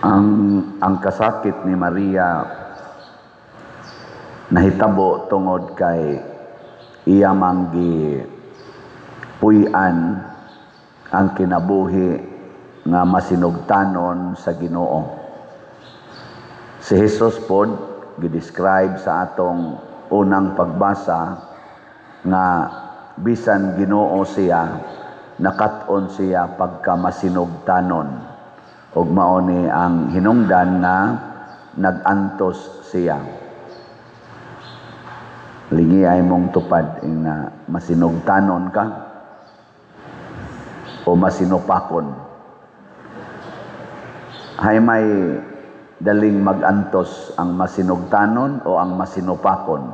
ang kasakit ni Maria nahitabo tungod kay iya manggi puy-an ang kinabuhi nga masinugtanon sa Ginoo. Si Jesus pod gidescribe sa atong unang pagbasa nga bisan Ginoo siya, nakat-on siya pagka masinugtanon, ug mao ni ang hinungdan nga nagantos siya. Lingi ay mong tupad na masinugtanon ka o masinupakon. Hay may daling magantos ang masinugtanon o ang masinupakon?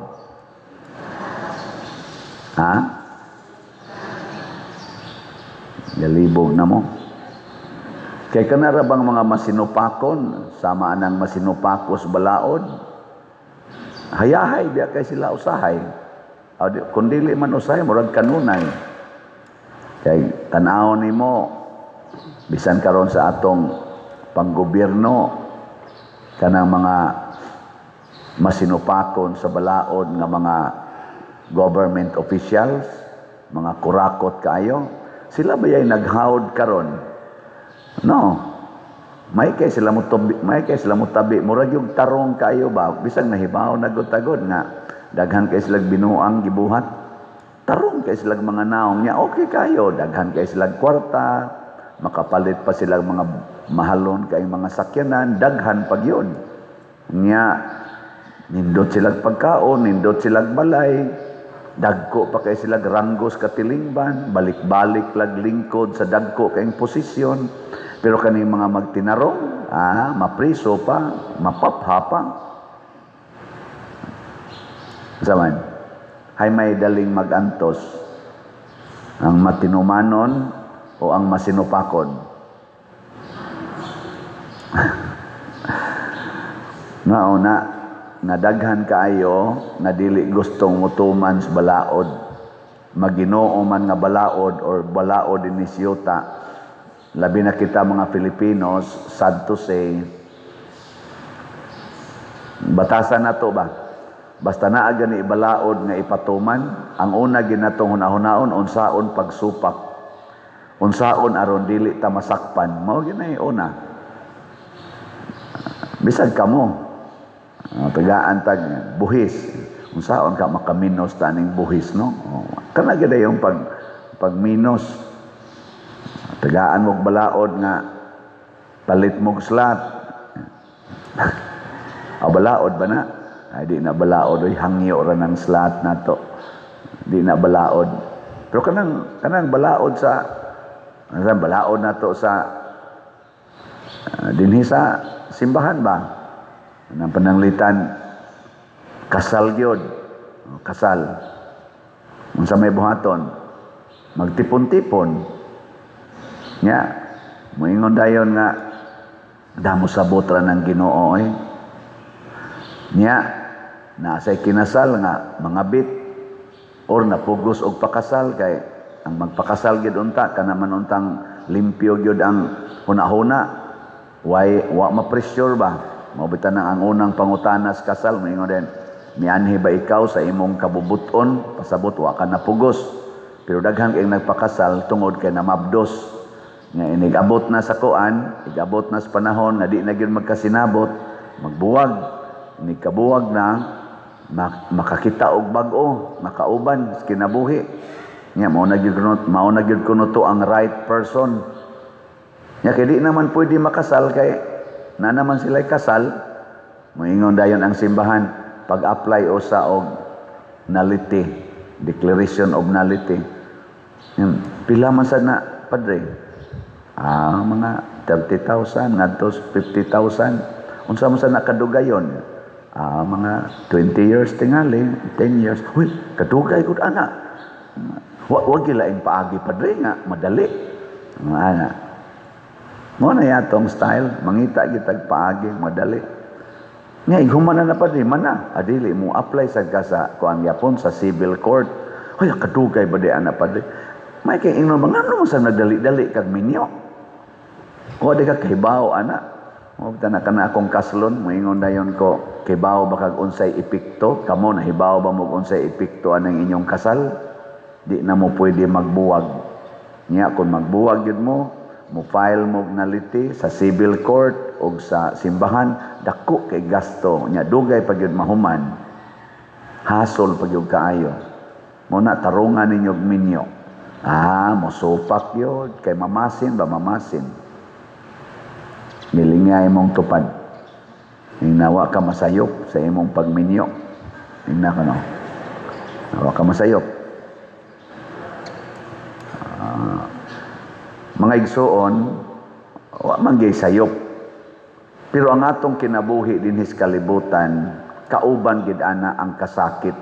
Ha? Galibog na mo. Kay kanara bang mga masinupakon, sama anang masinupakos balaod, hayahay diya kay sila usahay. Kung dili man usahay, murag kanunay. Kay tanaw nimo, bisan karon sa atong panggobyerno, kanang mga masinupakon sa balaod nga mga government officials, mga kurakot kaayo, sila ba yay naghawd karon? No. May kay sila mo tabi, murag yung tarong kayo ba, bisag nahibaw nagod-tagod nga daghan kay sila binuang gibuhat. Tarong kay sila mga naong niya, okay kayo, daghan kay sila kwarta, makapalit pa sila mga mahalon kay mga sakyanan, daghan pag yun. Niya, nindot sila pagkaon, nindot sila balay, dagko pa kay sila ranggos katilingban, balik-balik lag lingkod sa dagko kayong posisyon. Pero kaning mga magtinarong, mapriso pa, mapapha pa. Saman, hay may daling magantos ang matinumanon o ang masinupakon. Nauna, nadaghan kaayo nga dili gustong mutuman sa balaod, Maginoo man nga balaod or balaod inisyuta. Labi na kita mga Filipinos, sad to say, batasan na to ba? Basta naa gani ibalaod nga ipatuman, ang una ginatong hunahunaon, unsaon pagsupak. Unsaon aron dili ta masakpan. Mao ginay una. Bisag kamo. Tagaan tag buhis. Unsaon ka makaminos taning buhis, no? Kana gid yung pagminos. Tagaan mong balaod nga palit mong slat. Balaod ba na? Ay di na balaod, oy hangyo ra ng slat nato. Di na balaod. Pero kanang balaod sa balaod nato sa dinhi sa simbahan ba? Nang pananglitan kasal gyud. Kasal. Unsa may buhaton? Magtipon-tipon. Nya, moingon dayon nga damo sabot ra ng Ginoo eh. Nya, nasay kinasal nga mangabit or napugos og pakasal kay ang magpakasal gyud unta kana man untang limpyo gyud ang hunahuna. Wa ma-pressure ba? Mabitan ang unang pangutanas kasal moingon din. Mianhi ba ikaw sa imong kabubuton pasabot wa ka napugos? Pero daghan kay nagpakasal tungod kay namabdos. Nga inigabot na sa kuan, igabot na sa panahon na di na gyud magkasinabot, magbuwag, inigkabuwag na makakita og bag-o, makauban sa kinabuhi. Nya mao na gyud kuno to ang right person. Nya kay di naman pwede makasal kay na naman sila kasal. Moingon dayon ang simbahan pag-apply usa og nullity, declaration of nullity. Pila man sad na padre? Mga 30,000 ngadto 50,000. Unsa man sa nakadugayon? Mga 20 years tingali, 10 years. Uy, kadugay gud ana. Wag gilaing paagi padre nga madali. Ana. Mo na yatong style, mangita gitag paagi madali. Nga ighuman na padre mana, adili mo apply sad ka sa kuan yapon sa civil court. Uy, kadugay ba di ana padre? May kay ingnon mga ano sa nagdali-dali kag minyo. O di ka kahibaw ana. Mugta na kana akong kaslon, moingon dayon ko, kibaw ba kag unsay epekto? Kamo nahibaw ba mo unsay epekto anang inyong kasal? Di na mo pwede magbuwag. Nya kung magbuwag yun mo file mo naliti sa civil court o sa simbahan, dako kay gasto. Nya dugay pag yun mahuman. Hasol pag yun kaayo. Muna tarungan ninyo minyo. Mosupak yun. Kay mamasin ba mamasin? Milingay mong tupad. Nawa ka masayop sa imong pagminyo. Tingnan ka no. Nawa ka masayop. Mga igsoon, wa man gyud sayop. Pero ang atong kinabuhi dinhis kalibutan, kauban gid ana ang kasakit.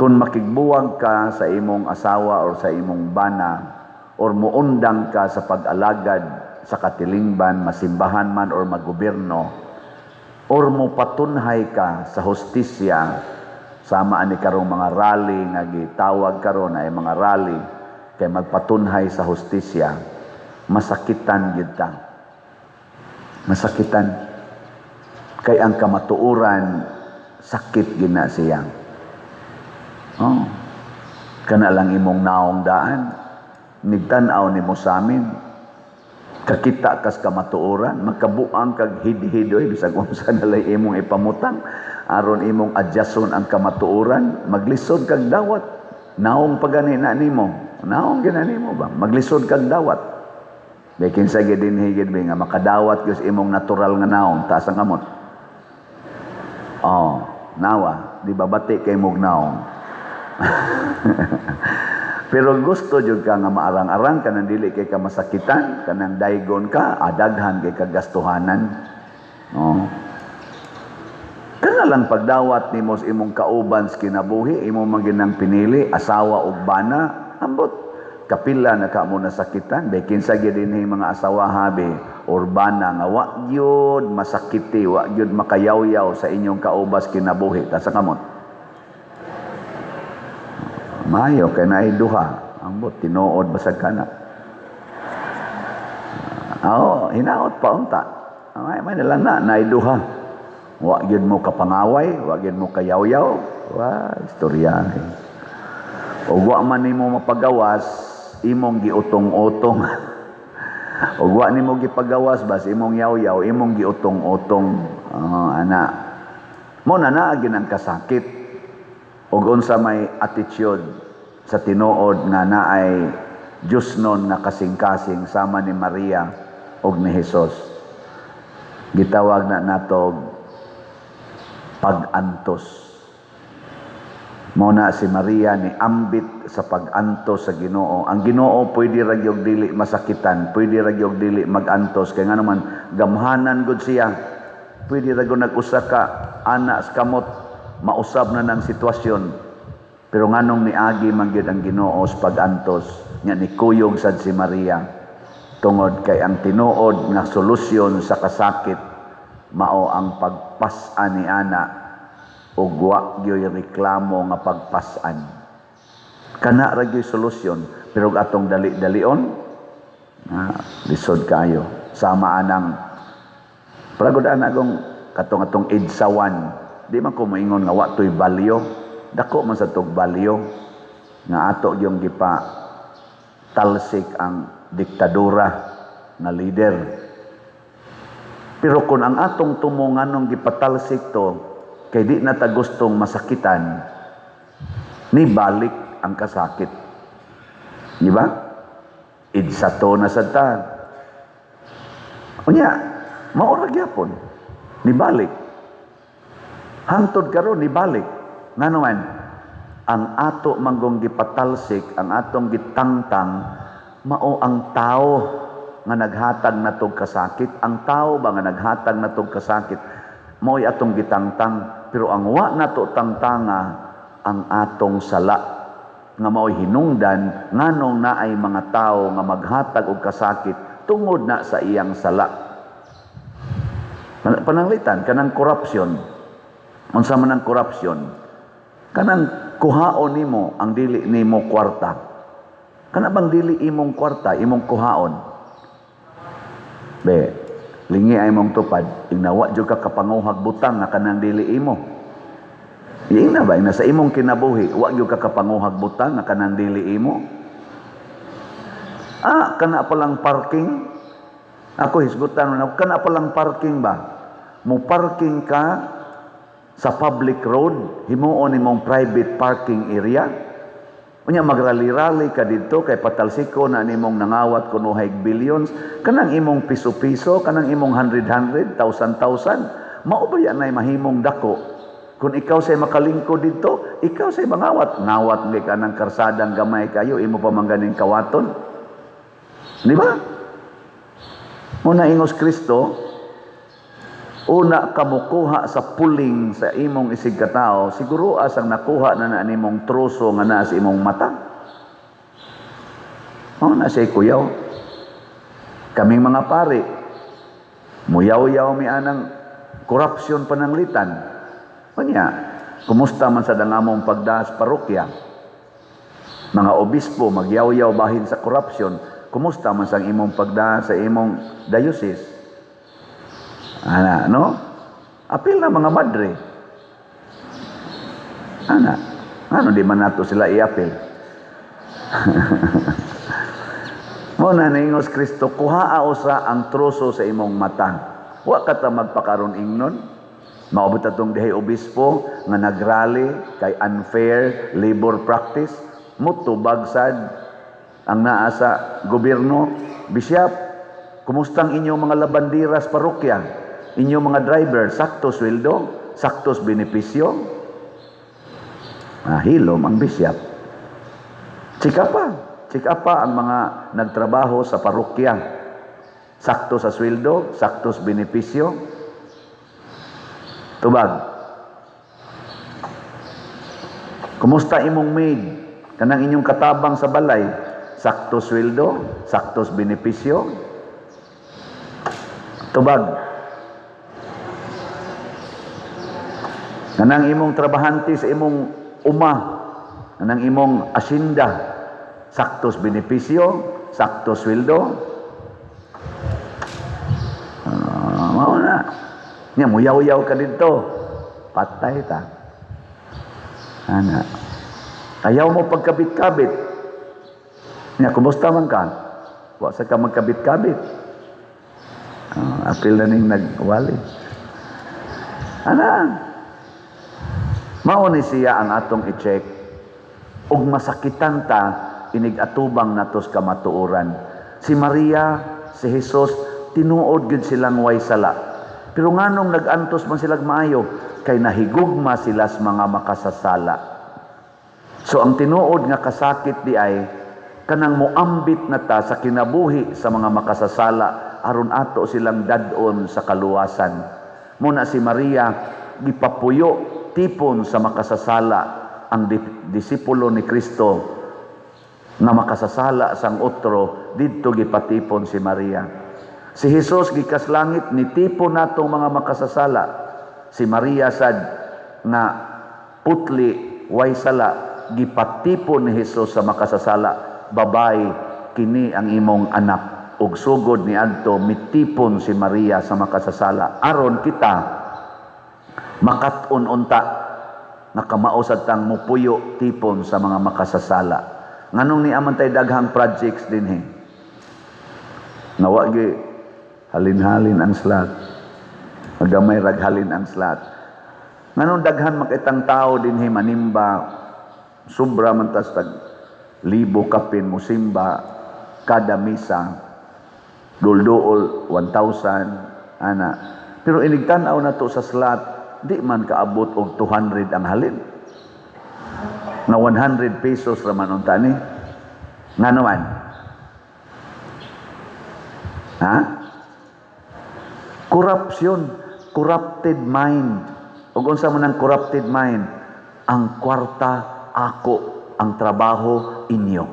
Kung makigbuwag ka sa imong asawa o sa imong bana, or muundang ka sa pag-alagad sa katilingban, masimbahan man or maggobyerno, or mo patunhay ka sa hustisya, sama ani karong mga rally nga gitawag karon ay mga rally kay magpatunhay sa hustisya, masakitan gyud ta. Masakitan kay ang kamatuoran sakit gina siya. Kana lang imong naong daan, nigtan-aw nimo sa amin. Kakita kas kamatuoran, magkabuang kag hid-hidoy bisag unsa nalay imong ipamutang aron imong adjuston ang kamatuoran, maglisod kag dawat. Naong pagani na nimo. Naong ginanimo ba? Maglisod kag dawat. Bekin sa gid higid ba nga makadawat gyud imong natural nga naong taas ang kamot. Nawa, di ba bati kay mog naong. Pero gusto jud ka nga maarang-arang kanang dili kay ka masakitan, kanang daygon ka, adaghan kay kagastuhanan. Kana lang pagdawat nimo sa imong kauban sa kinabuhi, imong maginang pinili asawa ug bana, ambot kapila na ka mo nasakitan, bekin sa gyud dinhi mga asawa habi or bana nga wa gyud masakiti, wa gyud makayaw-yaw sa inyong kaubas kinabuhi ta sa kamot. Mayo kay naay duha, ambot tinuod basag kana. Hinaot pa unta. May nalang naay duha. Wa gyud mo kapangaway, wa gyud mo kayaw-yaw. Istorya. O wa man nimo mapagawas, imong giutong-utong. O wa nimo gipagawas bas imong yaw-yaw, imong giutong-utong. Ana. Mo na naagin ang kasakit. O unsa may attitude sa tinuod nga naay Diyos nun na kasing-kasing sama ni Maria o ni Jesus. Gitawag na natog pag-antos. Muna si Maria ni ambit sa pag-antos sa Ginoo. Ang Ginoo pwede ra gyud dili masakitan, pwede ra gyud dili mag-antos kay nga naman gamhanan gud siya. Pwede ra gyud nag-usa ka ana sa kamot mausab na ng sitwasyon. Pero nganong niagi man gyud ang Ginoo sa pag-antos, nya nikuyog sad si Maria tungod kay ang tinuod nga solusyon sa kasakit mao ang pagpas-an ni ana ug wa gyud reklamo nga pagpas-an. Kana ra gyud solusyon, pero atong dali-dalion lisod kayo. Sama anang pagod-an agong atong idsawan. Di man ko maingon nga wa to'y balyo. Dako man sa tog balyo nga ato yung gipa talsik ang diktadura na leader. Pero kung ang atong tumungan nung gipatalsik to kay di na ta gustong masakitan, ni balik ang kasakit. Di ba? Idsato na sad ta. Unya, maura gyapon. Ni balik. Hangtod karon ni balik. Nga naman, ang ato manggong gipatalsik, ang atong gitangtang, mao ang tao nga naghatag na tog kasakit. Ang tao ba nga naghatag na tog kasakit, mao'y atong gitangtang. Pero ang wa nato tangtanga, ang atong sala, nga mao'y hinungdan, nganong naay mga tao nga maghatag og kasakit, tungod na sa iyang sala. Pananglitan, kanang korupsyon. Unsa man ang korupsyon? Kanang kuhaon nimo ang dili nimo kwarta. Kana bang dili imong kwarta, imong kuhaon? lingi ay mong tupad, ignawa jud ka kapanguhag butang nga kanang dili imo. Ina ba na sa imong kinabuhi, wa gyud ka kapanguhag butang nga kanang dili imo. Kana palang parking. Ako hisgutan na kana palang parking ba? Mo parking ka sa public road, himuon imong private parking area. Unya magrali-rali ka dito kay patalsiko na nimong nangawat kuno hig billions, kanang imong piso-piso, kanang imong 100, 1,000, mao ba yan ay mahimong dako? Kung ikaw say makalingkod dito, ikaw say mangawat, ngawat nga ka ng karsadang gamay kayo, imo pa man ganing kawaton. Di ba? Muna ingos Kristo, una ka mokuha sa puling sa imong isig katao, siguro asang nakuha na nimong troso nga naa sa imong mata. Na siya kuyaw. Kaming mga pari, muyaw-yaw mi anang korupsyon pananglitan. Kanya, kumusta man sa dangamong pagdaas parokya? Mga obispo, magyaw-yaw bahin sa korupsyon, kumusta man sa imong pagdaas sa imong diocese? No? Apil na mga madre. Ano di man nato sila i-apil? Muna ningos Kristo, kuhaa usa ang troso sa imong mata. Wa ka ta magpakaron ingnon. Maubot atong dihay obispo nga nagrally kay unfair labor practice. Mutubag sad ang naa sa gobyerno. Bishop, kumustang inyong mga labandiras parokya? Inyong mga driver, sakto sweldo, saktos benepisyo. Hilom ang bisyap. Chika pa ang mga nagtrabaho sa parokya. Sakto sa sweldo, saktos benepisyo. Tubag. Kumusta imong maid? Kanang inyong katabang sa balay, sakto sweldo, saktos benepisyo. Tubag. Kanang imong trabahante sa imong kanang imong asyenda, saktos benepisyo, saktos sweldo. Mao na. Nya muyaw-yaw ka dito, patay ta. Ayaw mo pagkabit-kabit. Nya kumusta man ka? Wa sa ka magkabit-kabit. Apil na ning nagwali. Mao ni siya ang atong i-check. Ug masakitan ta inig atubang natos kamatuoran. Si Maria, si Jesus, tinuod gid silang way sala. Pero nganong nagantos man sila maayo kay nahigugma sila sa mga makasasala. So ang tinuod nga kasakit di ay kanang moambit na ta sa kinabuhi sa mga makasasala aron ato silang dadon sa kaluwasan. Muna si Maria gipapuyo tipon sa makasasala ang disipulo ni Kristo na makasasala sang otro didto gipatipon si Maria. Si Jesus gikas langit ni tipon natong mga makasasala. Si Maria sad nga putli way sala gipatipon ni Jesus sa makasasala. Babay, kini ang imong anak. Ug sugod ni adto mitipon si Maria sa makasasala aron kita makat-on unta nakamausad tang mupuyo tipon sa mga makasasala. Nganong ni amantay daghang projects dinhi. Nawa gi halin-halin ang slot. Magamay raghalin ang slot. Nganong daghan makitang tao dinhi manimba, sobra man tas tag 1,000 kapin musimba kada misa. Dul-duol 1,000 Pero inigtan-aw na to sa slot, di man kaabot og 200 ang halin. Na 100 pesos raman unta ni. Nga naman. Corruption, corrupted mind. Ug unsa man ang corrupted mind? Ang kwarta ako, ang trabaho inyo.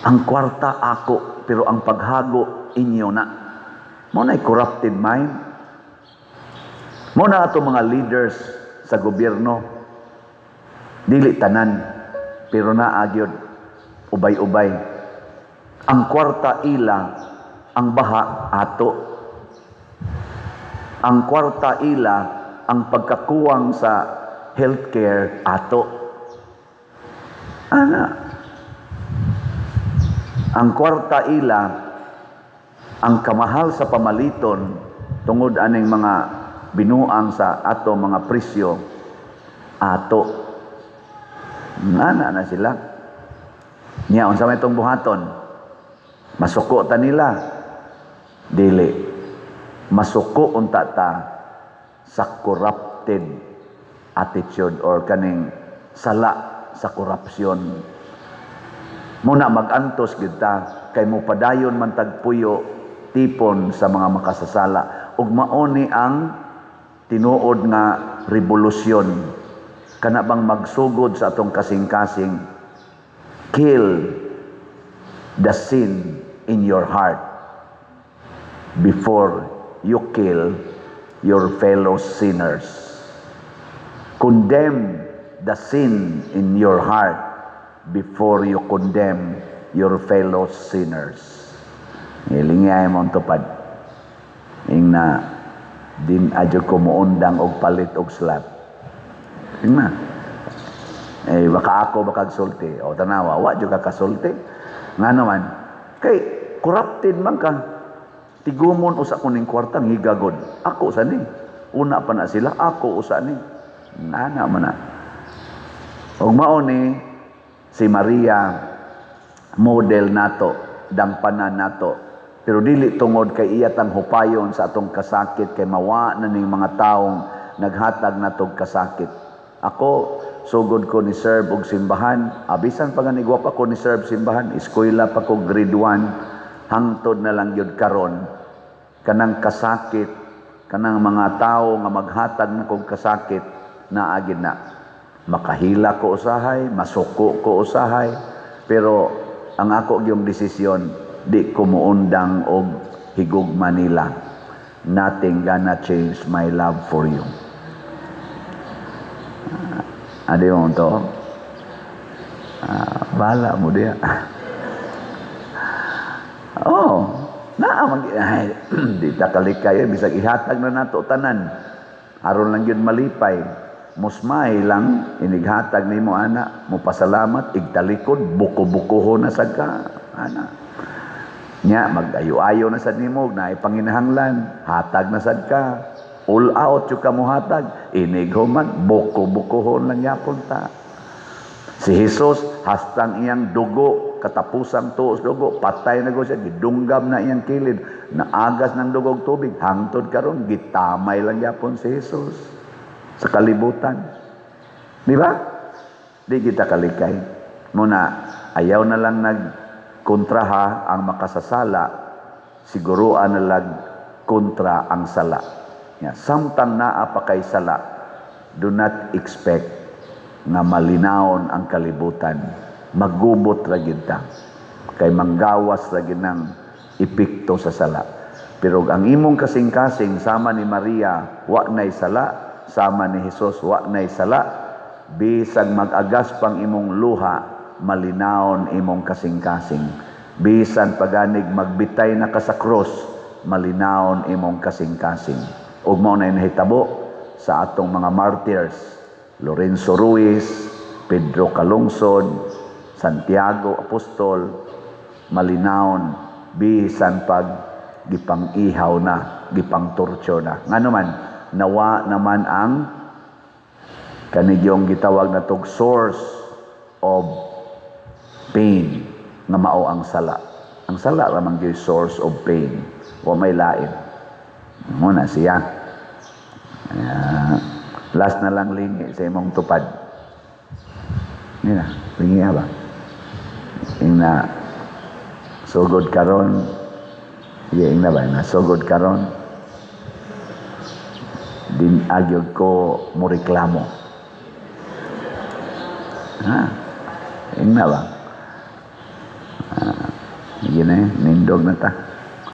Ang kwarta ako, pero ang paghago inyo na. Mo na corrupted mind. Muna ato mga leaders sa gobyerno, dili tanan, pero naagyod, ubay-ubay. Ang kwarta ila, ang baha ato. Ang kwarta ila, ang pagkakuwang sa healthcare ato. Ana. Ang kwarta ila, ang kamahal sa pamaliton tungod aning mga binuang sa ato mga presyo ato. Ana na sila. Nya unsa may itong buhaton? Masuko ta nila. Dili. Masuko unta ta sa corrupted attitude or kaning sala sa korupsyon. Muna magantos gyud ta kay mo padayon man tagpuyo tipon sa mga makasasala ug mauni ang tinuod nga revolusyon kana bang magsugod sa atong kasing-kasing. Kill the sin in your heart before you kill your fellow sinners. Condemn the sin in your heart before you condemn your fellow sinners. Ilingay mo tupad. Ing na din adyo ko muundang og palit og slap. Ing na. Baka ako makagsulti. O tanawa, wa dyo ka kasulti. Nga naman, kay corrupted man ka. Tigumon usa kuning kwartang higagod. Ako sa ni. Una pa na sila, ako usa ni. Nga naman na. Og mauni, si Maria, model nato, dangpanan nato. Pero dili tungod kay iya tang hupayon sa atong kasakit, kay mawa na ning mga taong naghatag natog kasakit. Ako, sugod ko ni serve og simbahan, abisan pa nga nigwapa ko ni serve simbahan, eskwela pa ko grade 1, hangtod na lang yun karon. Kanang kasakit, kanang mga tao nga maghatag na kong kasakit, naagid na. Makahila ko usahay, masuko ko usahay, pero ang ako yung desisyon, di ko muundang og higugma nila. Nothing gonna change my love for you. Adi mo to? Bala mo diya. Oh, di ta kalikay, bisag ihatag na nato tanan. Aron lang yun malipay. Musmay lang, inighatag ni mo ana, mo pasalamat, igtalikod, buko-bukoho na sad ka, ana. Nya, mag-ayo-ayo na sad ni mo, na ipanginahanglan, hatag na sad ka. All out yung kamuhatag, inighuman, buko-bukohon lang yapon ta. Si Jesus, hastang iyang dugo, katapusang tuos dugo, patay na ko siya, gidunggam na iyang kilid, naagas ng dugog tubig, hangtod karon gitamay lang yapon si Jesus sa kalibutan. Di ba? Di kita kalikay. Muna, ayaw na lang nagkontraha ang makasasala, siguruan na lang kontra ang sala. Samtang naa pa kay sala, do not expect na malinawon ang kalibutan. Magubot ra gid ta. Kay manggawas ra gid ng epekto sa sala. Pero ang imong kasing-kasing sama ni Maria, wa nay sala, sama ni Jesus, wa nay sala, bisag mag-agas pang imong luha, malinawon imong kasing-kasing. Bisan paganig magbitay na ka sa cross, malinawon imong kasing-kasing. Ug mao na nahitabo sa atong mga martyrs, Lorenzo Ruiz, Pedro Calungsod, Santiago Apostol, malinawon bisan pag gipang-ihaw na, gipang-torture na. Ngano man, nawa naman ang kanigyong gitawag na tog source of pain nga mao ang sala. Ang sala ramang gyud source of pain. Wa may lain. Muna siya. Last na lang lingi sa imong tupad. Nina, lingi ba? Ing na sugod karon. Ing na ba? Na sugod karon. Din agyod ko mo reklamo. Ing na ba? Nindog na ta.